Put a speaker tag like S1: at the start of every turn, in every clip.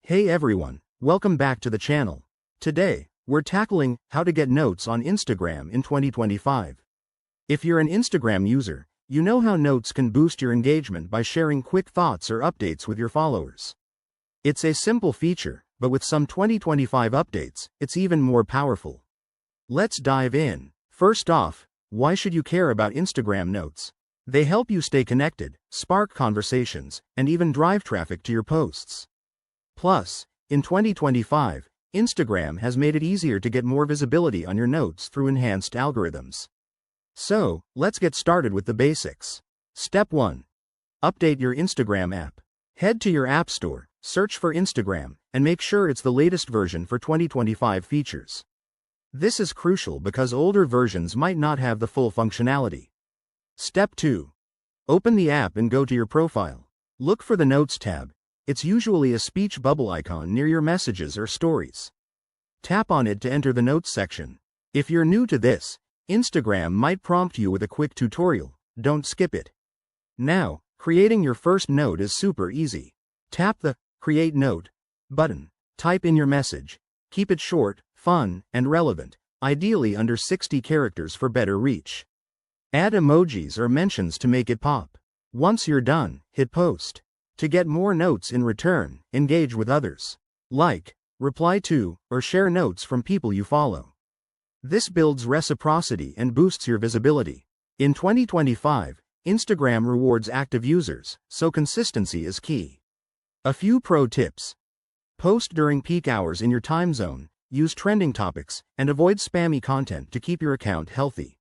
S1: Hey everyone, welcome back to the channel. Today, we're tackling how to get notes on Instagram in 2025. If you're an Instagram user, you know how notes can boost your engagement by sharing quick thoughts or updates with your followers. It's a simple feature, but with some 2025 updates, it's even more powerful. Let's dive in. First off, why should you care about Instagram notes? They help you stay connected, spark conversations, and even drive traffic to your posts. Plus, in 2025, Instagram has made it easier to get more visibility on your notes through enhanced algorithms. So, let's get started with the basics. Step 1. Update your Instagram app. Head to your App Store, search for Instagram, and make sure it's the latest version for 2025 features. This is crucial because older versions might not have the full functionality. Step 2. Open the app and go to your profile. Look for the Notes tab. It's usually a speech bubble icon near your messages or stories. Tap on it to enter the Notes section. If you're new to this, Instagram might prompt you with a quick tutorial. Don't skip it. Now, creating your first note is super easy. Tap the Create Note button. Type in your message. Keep it short, fun, and relevant, ideally under 60 characters for better reach. Add emojis or mentions to make it pop. Once you're done, hit post. To get more notes in return, engage with others. Like, reply to, or share notes from people you follow. This builds reciprocity and boosts your visibility. In 2025, Instagram rewards active users, so consistency is key. A few pro tips. Post during peak hours in your time zone, use trending topics, and avoid spammy content to keep your account healthy.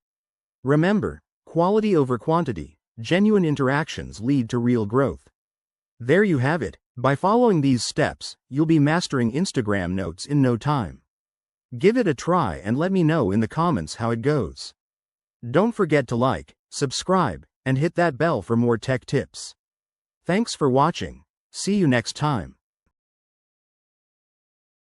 S1: Remember, quality over quantity, genuine interactions lead to real growth. There you have it. By following these steps, you'll be mastering Instagram notes in no time. Give it a try and let me know in the comments how it goes. Don't forget to like, subscribe, and hit that bell for more tech tips. Thanks for watching. See you next time.